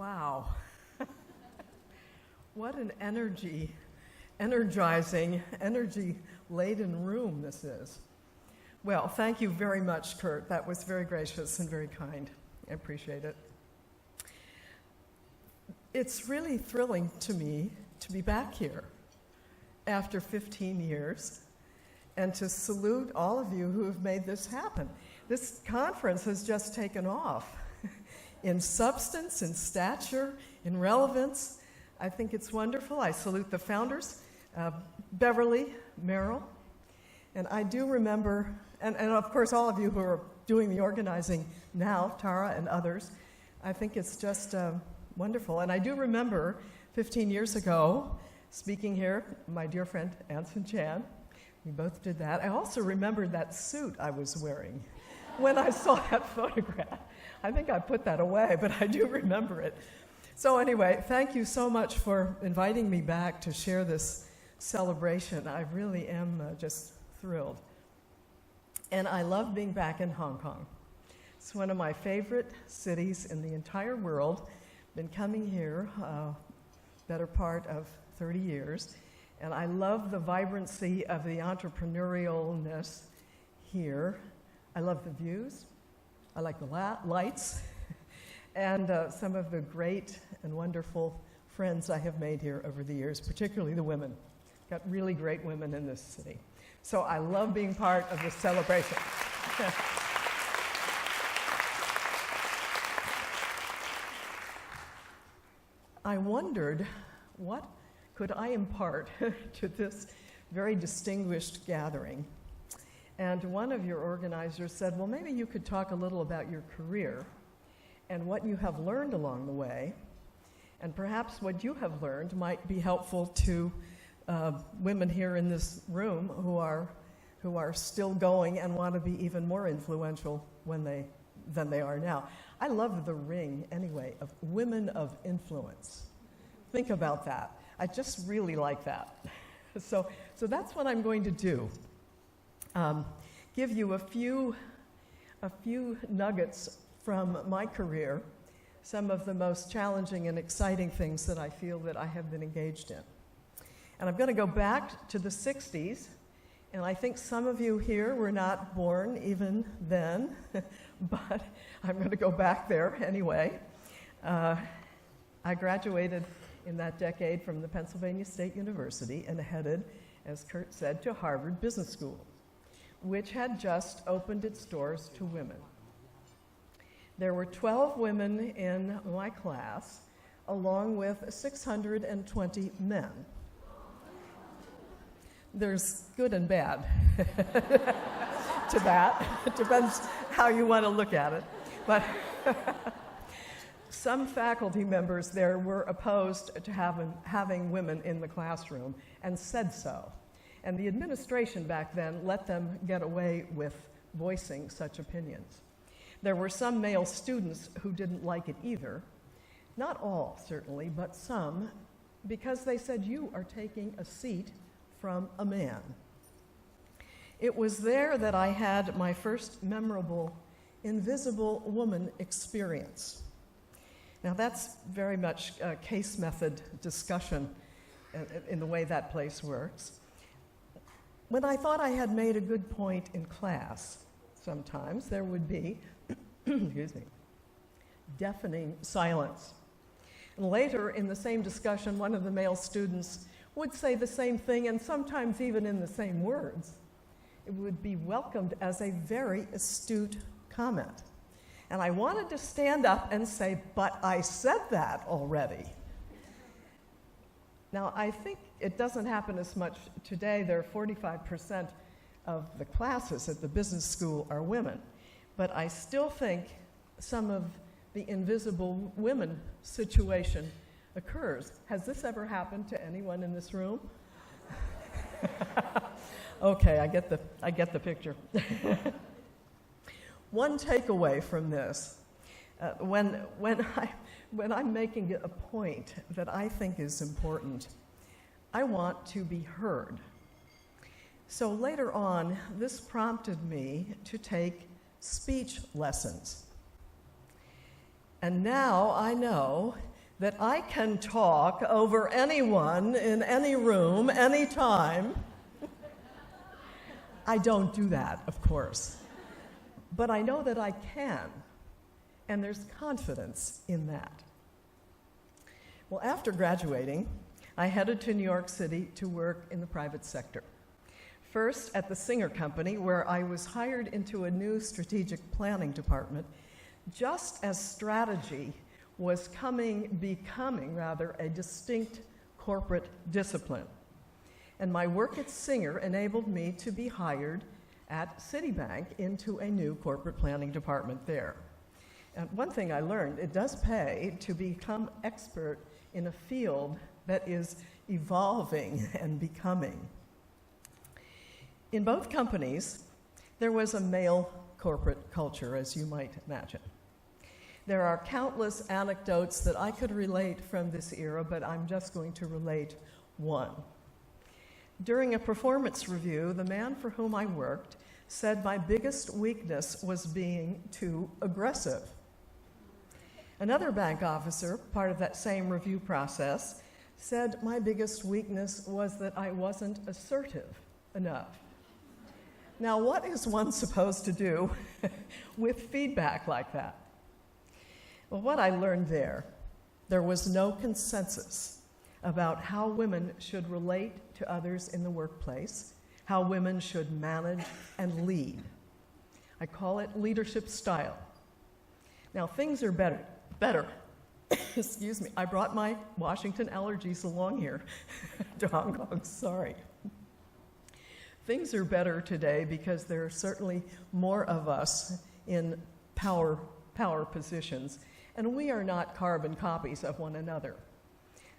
Wow. What an energizing, energy-laden room this is. Well, thank you very much, Kurt. That was very gracious and very kind. I appreciate it. It's really thrilling to me to be back here after 15 years and to salute all of you who have made this happen. This conference has just taken off in substance, in stature, in relevance. I think it's wonderful. I salute the founders, Beverly, Merrill, and I do remember, and of course all of you who are doing the organizing now, Tara and others. I think it's just wonderful. And I do remember 15 years ago, speaking here, my dear friend Anson Chan. We both did that. I also remembered that suit I was wearing when I saw that photograph. I think I put that away, but I do remember it. So anyway, thank you so much for inviting me back to share this celebration. I really am just thrilled. And I love being back in Hong Kong. It's one of my favorite cities in the entire world. Been coming here better part of 30 years. And I love the vibrancy of the entrepreneurialness here. I love the views. I like the lights. And some of the great and wonderful friends I have made here over the years, particularly the women. Got really great women in this city. So I love being part of this celebration. I wondered, what could I impart to this very distinguished gathering? And one of your organizers said, well, maybe you could talk a little about your career and what you have learned along the way, and perhaps what you have learned might be helpful to women here in this room who are still going and want to be even more influential than they are now. I love the ring, anyway, of women of influence. Think about that. I just really like that. So that's what I'm going to do. Give you a few nuggets from my career, some of the most challenging and exciting things that I feel that I have been engaged in. And I'm going to go back to the 60s, and I think some of you here were not born even then, but I'm going to go back there anyway. I graduated in that decade from the Pennsylvania State University and headed, as Kurt said, to Harvard Business School, which had just opened its doors to women. There were 12 women in my class, along with 620 men. There's good and bad to that. It depends how you want to look at it. But some faculty members there were opposed to having women in the classroom and said so. And the administration back then let them get away with voicing such opinions. There were some male students who didn't like it either. Not all, certainly, but some, because they said, you are taking a seat from a man. It was there that I had my first memorable invisible woman experience. Now that's very much a case method discussion in the way that place works. When I thought I had made a good point in class, sometimes there would be, excuse me, deafening silence. And later in the same discussion, one of the male students would say the same thing, and sometimes even in the same words. It would be welcomed as a very astute comment. And I wanted to stand up and say, but I said that already. Now, I think it doesn't happen as much today. There are 45% of the classes at the business school are women. But I still think some of the invisible women situation occurs. Has this ever happened to anyone in this room? Okay, I get the picture. One takeaway from this, when I'm making a point that I think is important, I want to be heard. So later on, this prompted me to take speech lessons. And now I know that I can talk over anyone in any room, anytime. I don't do that, of course. But I know that I can, and there's confidence in that. Well, after graduating, I headed to New York City to work in the private sector. First at the Singer Company, where I was hired into a new strategic planning department, just as strategy was becoming a distinct corporate discipline. And my work at Singer enabled me to be hired at Citibank into a new corporate planning department there. And one thing I learned, it does pay to become expert in a field that is evolving and becoming. In both companies, there was a male corporate culture, as you might imagine. There are countless anecdotes that I could relate from this era, but I'm just going to relate one. During a performance review, the man for whom I worked said my biggest weakness was being too aggressive. Another bank officer, part of that same review process, said my biggest weakness was that I wasn't assertive enough. Now, what is one supposed to do with feedback like that? Well, what I learned there was no consensus about how women should relate to others in the workplace, how women should manage and lead. I call it leadership style. Now, things are better. Excuse me, I brought my Washington allergies along here to Hong Kong, sorry. Things are better today because there are certainly more of us in power positions, and we are not carbon copies of one another.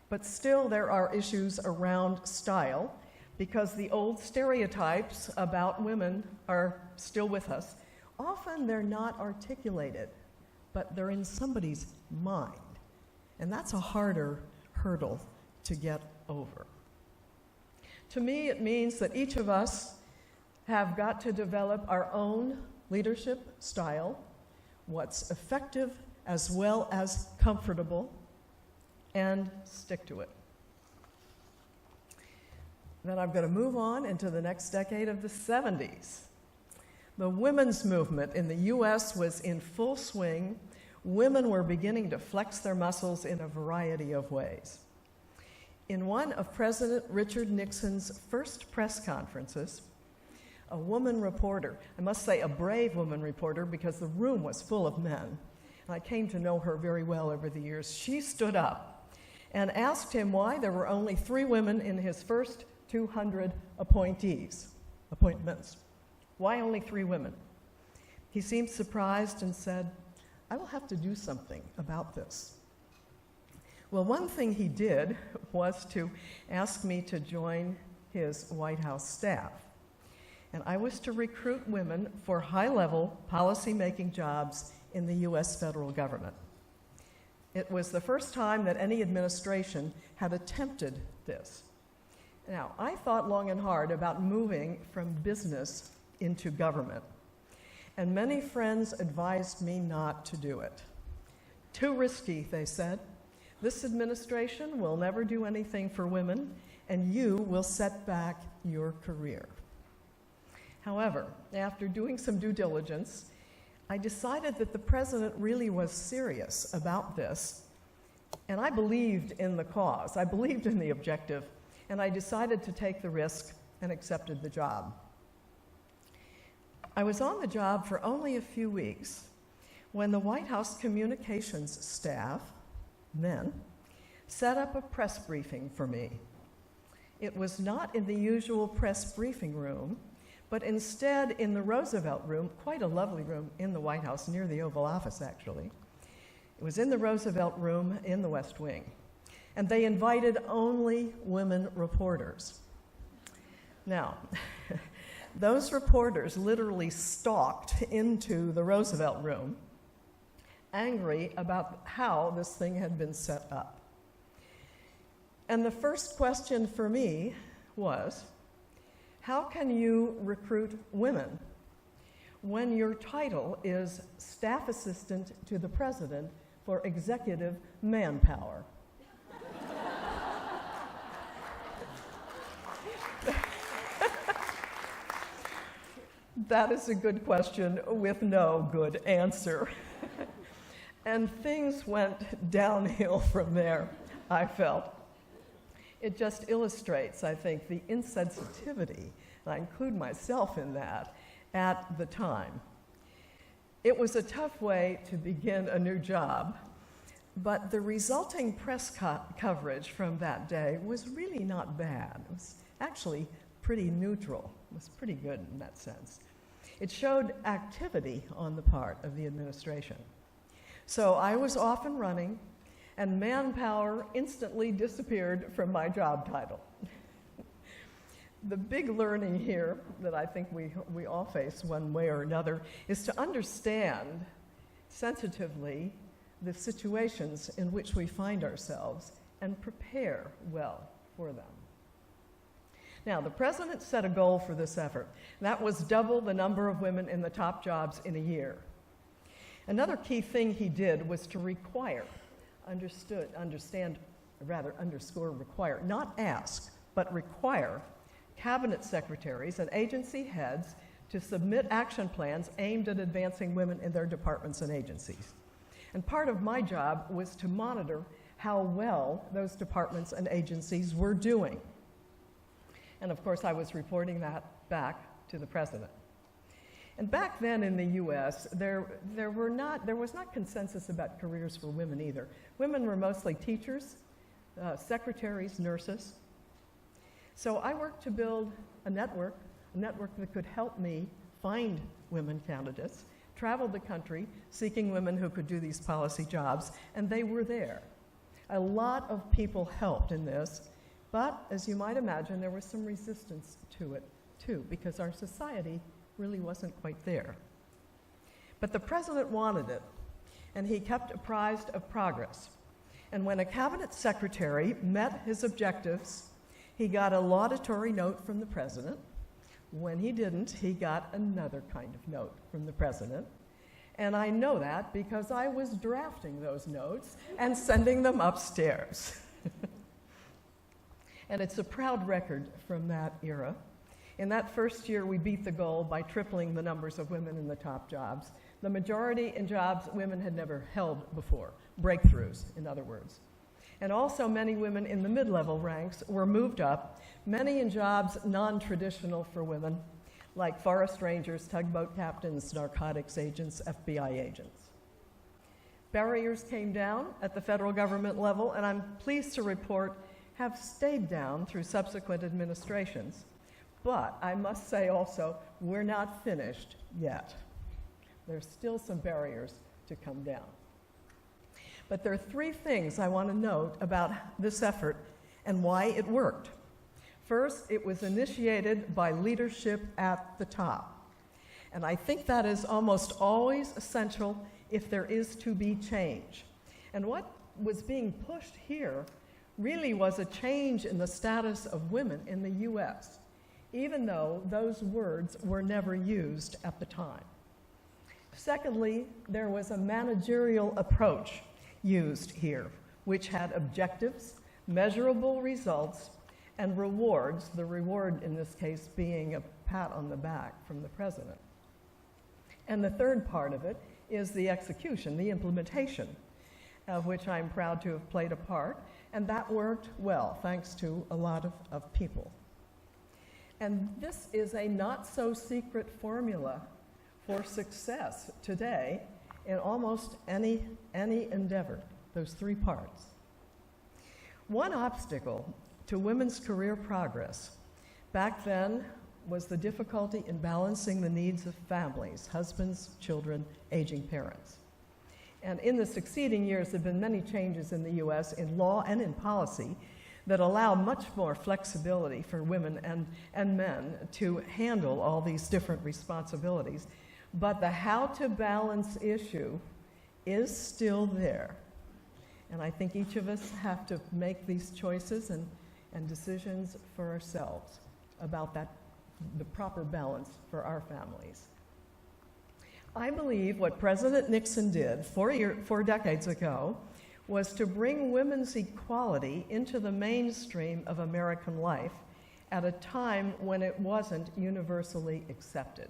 But still there are issues around style because the old stereotypes about women are still with us. Often they're not articulated, but they're in somebody's mind. And that's a harder hurdle to get over. To me, it means that each of us have got to develop our own leadership style, what's effective as well as comfortable, and stick to it. Then I'm going to move on into the next decade of the 70s. The women's movement in the US was in full swing. Women were beginning to flex their muscles in a variety of ways. In one of President Richard Nixon's first press conferences, a woman reporter, I must say a brave woman reporter because the room was full of men, and I came to know her very well over the years, she stood up and asked him why there were only 3 women in his first 200 appointments. Why only 3 women? He seemed surprised and said, I will have to do something about this. Well, one thing he did was to ask me to join his White House staff. And I was to recruit women for high-level policy-making jobs in the US federal government. It was the first time that any administration had attempted this. Now, I thought long and hard about moving from business into government, and many friends advised me not to do it. Too risky, they said. This administration will never do anything for women, and you will set back your career. However, after doing some due diligence, I decided that the president really was serious about this, and I believed in the cause. I believed in the objective, and I decided to take the risk and accepted the job. I was on the job for only a few weeks when the White House communications staff, men, set up a press briefing for me. It was not in the usual press briefing room, but instead in the Roosevelt room, quite a lovely room in the White House, near the Oval Office, actually. It was in the Roosevelt room in the West Wing. And they invited only women reporters. Now, those reporters literally stalked into the Roosevelt room, angry about how this thing had been set up. And the first question for me was, how can you recruit women when your title is staff assistant to the president for executive manpower? That is a good question with no good answer. And things went downhill from there, I felt. It just illustrates, I think, the insensitivity, and I include myself in that, at the time. It was a tough way to begin a new job, but the resulting press coverage from that day was really not bad. It was actually pretty neutral. It was pretty good in that sense. It showed activity on the part of the administration. So I was off and running, and manpower instantly disappeared from my job title. The big learning here that I think we all face one way or another is to understand sensitively the situations in which we find ourselves and prepare well for them. Now, the president set a goal for this effort. That was double the number of women in the top jobs in a year. Another key thing he did was to require, underscore require, not ask, but require cabinet secretaries and agency heads to submit action plans aimed at advancing women in their departments and agencies. And part of my job was to monitor how well those departments and agencies were doing. And of course, I was reporting that back to the president. And back then in the US, there was not consensus about careers for women either. Women were mostly teachers, secretaries, nurses. So I worked to build a network that could help me find women candidates, traveled the country seeking women who could do these policy jobs, and they were there. A lot of people helped in this, but as you might imagine, there was some resistance to it too, because our society really wasn't quite there. But the president wanted it, and he kept apprised of progress. And when a cabinet secretary met his objectives, he got a laudatory note from the president. When he didn't, he got another kind of note from the president. And I know that because I was drafting those notes and sending them upstairs. And it's a proud record from that era. In that first year, we beat the goal by tripling the numbers of women in the top jobs. The majority in jobs women had never held before, breakthroughs, in other words. And also many women in the mid-level ranks were moved up, many in jobs non-traditional for women, like forest rangers, tugboat captains, narcotics agents, FBI agents. Barriers came down at the federal government level, and I'm pleased to report have stayed down through subsequent administrations. But I must say also, we're not finished yet. There's still some barriers to come down. But there are three things I want to note about this effort and why it worked. First, it was initiated by leadership at the top. And I think that is almost always essential if there is to be change. And what was being pushed here really was a change in the status of women in the US, even though those words were never used at the time. Secondly, there was a managerial approach used here, which had objectives, measurable results, and rewards, the reward in this case being a pat on the back from the president. And the third part of it is the execution, the implementation, of which I'm proud to have played a part, and that worked well, thanks to a lot of people. And this is a not-so-secret formula for success today in almost any endeavor, those three parts. One obstacle to women's career progress back then was the difficulty in balancing the needs of families, husbands, children, aging parents. And in the succeeding years, there have been many changes in the US in law and in policy that allow much more flexibility for women and men to handle all these different responsibilities. But the how to balance issue is still there. And I think each of us have to make these choices and decisions for ourselves about that, the proper balance for our families. I believe what President Nixon did 4 decades ago was to bring women's equality into the mainstream of American life at a time when it wasn't universally accepted.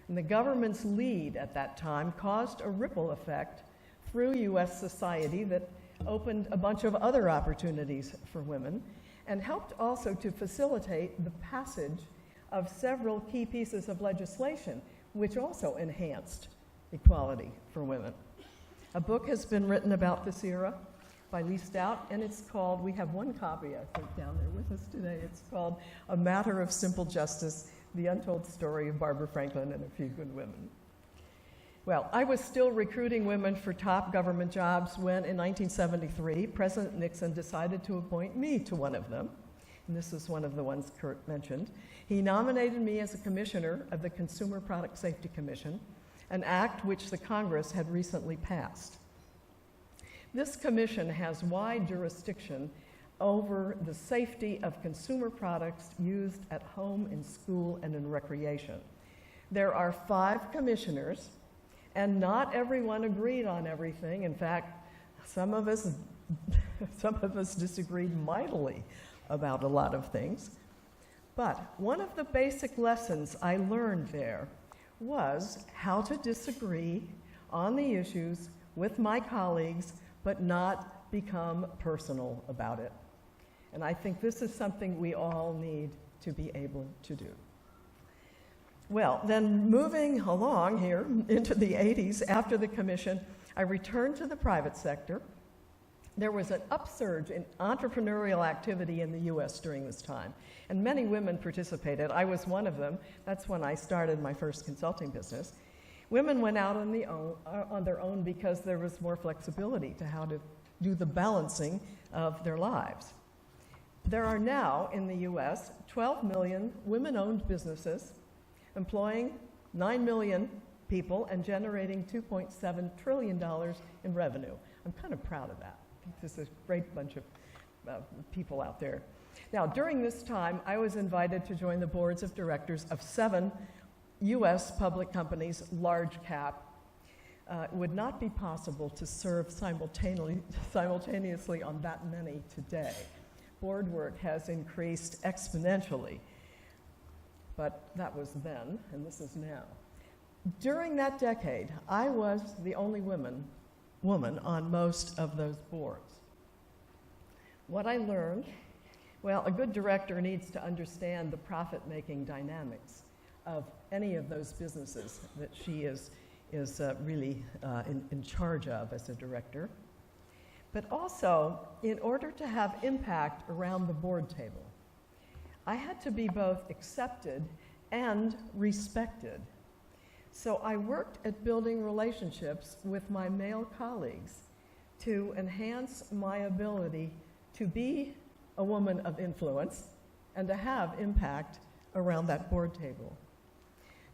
And the government's lead at that time caused a ripple effect through U.S. society that opened a bunch of other opportunities for women and helped also to facilitate the passage of several key pieces of legislation, which also enhanced equality for women. A book has been written about this era by Lee Stout, and it's called, we have one copy, I think, down there with us today. It's called A Matter of Simple Justice, The Untold Story of Barbara Franklin and a Few Good Women. Well, I was still recruiting women for top government jobs when, in 1973, President Nixon decided to appoint me to one of them. And this is one of the ones Kurt mentioned. He nominated me as a commissioner of the Consumer Product Safety Commission, an act which the Congress had recently passed. This commission has wide jurisdiction over the safety of consumer products used at home, in school, and in recreation. There are 5 commissioners, and not everyone agreed on everything. In fact, some of us disagreed mightily about a lot of things. But one of the basic lessons I learned there was how to disagree on the issues with my colleagues, but not become personal about it. And I think this is something we all need to be able to do. Well, then moving along here into the 80s, after the commission, I returned to the private sector. There was an upsurge in entrepreneurial activity in the U.S. during this time, and many women participated. I was one of them. That's when I started my first consulting business. Women went out on their own because there was more flexibility to how to do the balancing of their lives. There are now in the U.S. 12 million women-owned businesses employing 9 million people and generating $2.7 trillion in revenue. I'm kind of proud of that. I think this is a great bunch of people out there. Now, during this time, I was invited to join the boards of directors of 7 U.S. public companies, large cap. It would not be possible to serve simultaneously on that many today. Board work has increased exponentially, but that was then, and this is now. During that decade, I was the only woman on most of those boards. What I learned, well, a good director needs to understand the profit-making dynamics of any of those businesses that she is really in charge of as a director. But also, in order to have impact around the board table, I had to be both accepted and respected. So I worked at building relationships with my male colleagues to enhance my ability to be a woman of influence and to have impact around that board table.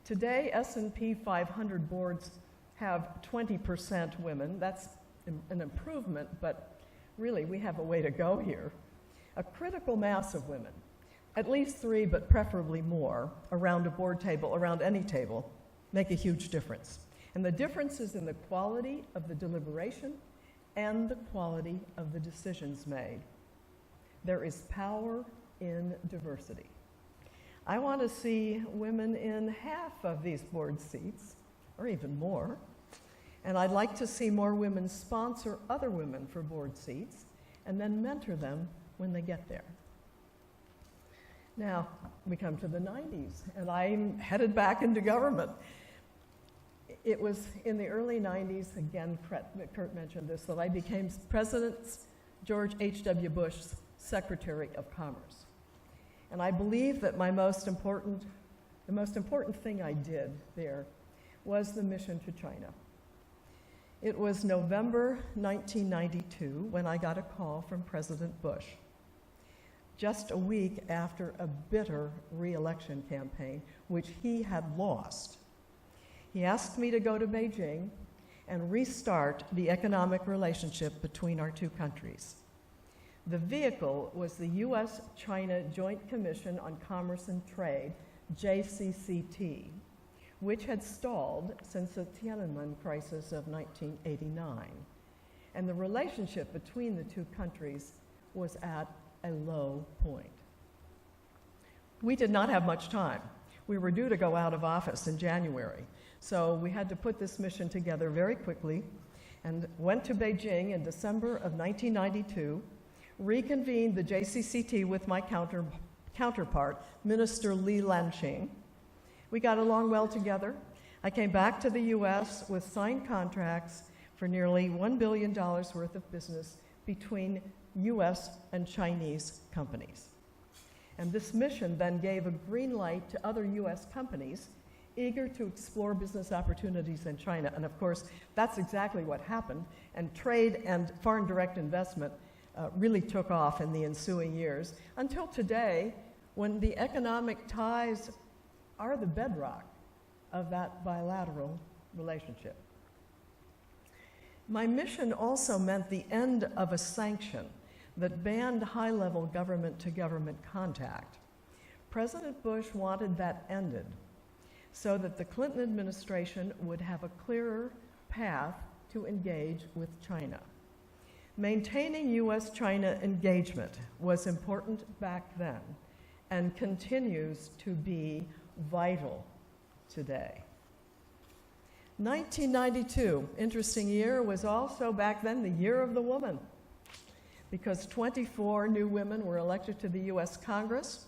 Today, S&P 500 boards have 20% women. That's an improvement, but really we have a way to go here. A critical mass of women, at least 3, but preferably more, around a board table, around any table, make a huge difference. And the difference is in the quality of the deliberation and the quality of the decisions made. There is power in diversity. I want to see women in half of these board seats, or even more. And I'd like to see more women sponsor other women for board seats and then mentor them when they get there. Now, we come to the 90s, and I'm headed back into government. It was in the early 90s, again, Kurt mentioned this, that I became President George H.W. Bush's Secretary of Commerce. And I believe that the most important thing I did there was the mission to China. It was November 1992 when I got a call from President Bush, just a week after a bitter re-election campaign, which he had lost. He asked me to go to Beijing and restart the economic relationship between our two countries. The vehicle was the U.S.-China Joint Commission on Commerce and Trade, JCCT, which had stalled since the Tiananmen crisis of 1989. And the relationship between the two countries was at a low point. We did not have much time. We were due to go out of office in January, so we had to put this mission together very quickly and went to Beijing in December of 1992, reconvened the JCCT with my counterpart, Minister Li Lanqing. We got along well together. I came back to the US with signed contracts for nearly $1 billion worth of business between US and Chinese companies. And this mission then gave a green light to other US companies eager to explore business opportunities in China. And of course, that's exactly what happened. And trade and foreign direct investment really took off in the ensuing years until today, when the economic ties are the bedrock of that bilateral relationship. My mission also meant the end of a sanction that banned high-level government-to-government contact. President Bush wanted that ended so that the Clinton administration would have a clearer path to engage with China. Maintaining US-China engagement was important back then and continues to be vital today. 1992, interesting year, was also back then the year of the woman, because 24 new women were elected to the US Congress,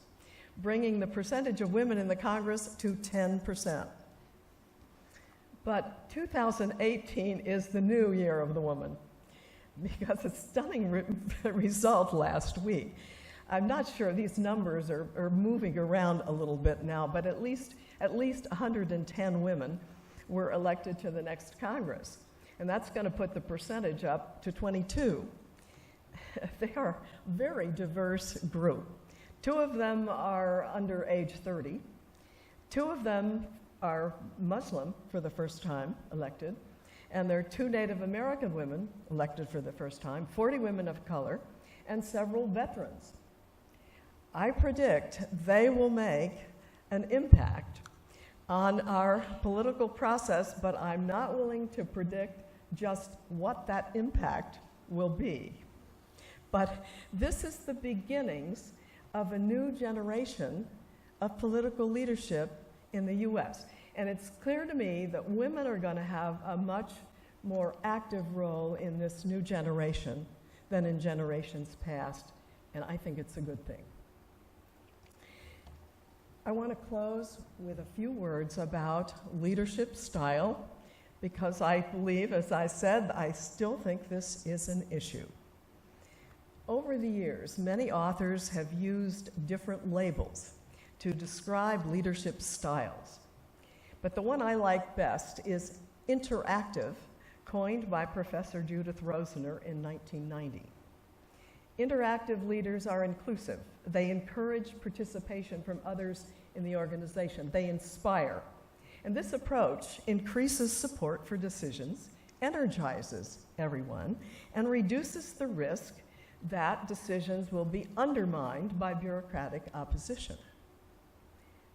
bringing the percentage of women in the Congress to 10%. But 2018 is the new year of the woman, because a stunning result last week. I'm not sure, these numbers are moving around a little bit now, but at least 110 women were elected to the next Congress. And that's going to put the percentage up to 22. They are a very diverse group. 2 of them are under age 30. 2 of them are Muslim for the first time elected. And there are 2 Native American women elected for the first time, 40 women of color, and several veterans. I predict they will make an impact on our political process, but I'm not willing to predict just what that impact will be. But this is the beginnings of a new generation of political leadership in the US. And it's clear to me that women are going to have a much more active role in this new generation than in generations past, and I think it's a good thing. I want to close with a few words about leadership style, because I believe, as I said, I still think this is an issue. Over the years, many authors have used different labels to describe leadership styles. But the one I like best is interactive, coined by Professor Judith Rosner in 1990. Interactive leaders are inclusive. They encourage participation from others in the organization. They inspire. And this approach increases support for decisions, energizes everyone, and reduces the risk that decisions will be undermined by bureaucratic opposition.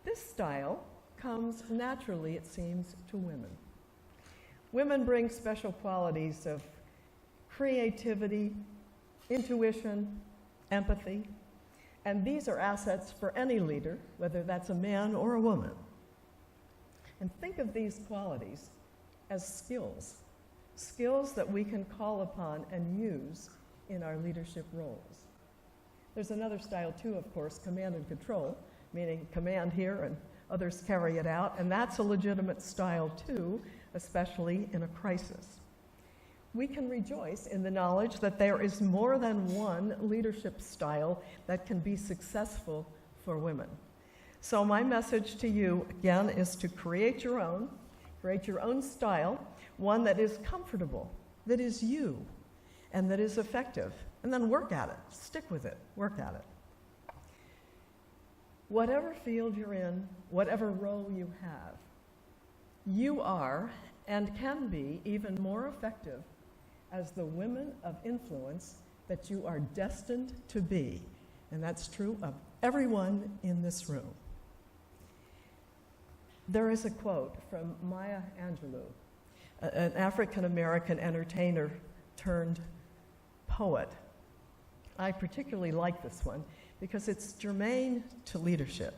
This style comes naturally, it seems, to women. Women bring special qualities of creativity, intuition, empathy, and these are assets for any leader, whether that's a man or a woman. And think of these qualities as skills, skills that we can call upon and use in our leadership roles. There's another style too, of course, command and control, meaning command here and others carry it out, and that's a legitimate style too, especially in a crisis. We can rejoice in the knowledge that there is more than one leadership style that can be successful for women. So my message to you, again, is to create your own style, one that is comfortable, that is you, and that is effective, and then work at it, stick with it, work at it. Whatever field you're in, whatever role you have, you are and can be even more effective as the women of influence that you are destined to be. And that's true of everyone in this room. There is a quote from Maya Angelou, an African-American entertainer turned poet. I particularly like this one because it's germane to leadership.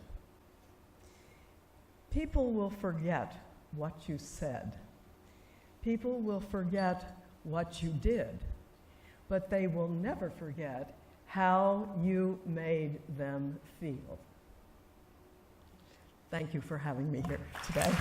People will forget what you said. People will forget what you did, but they will never forget how you made them feel. Thank you for having me here today.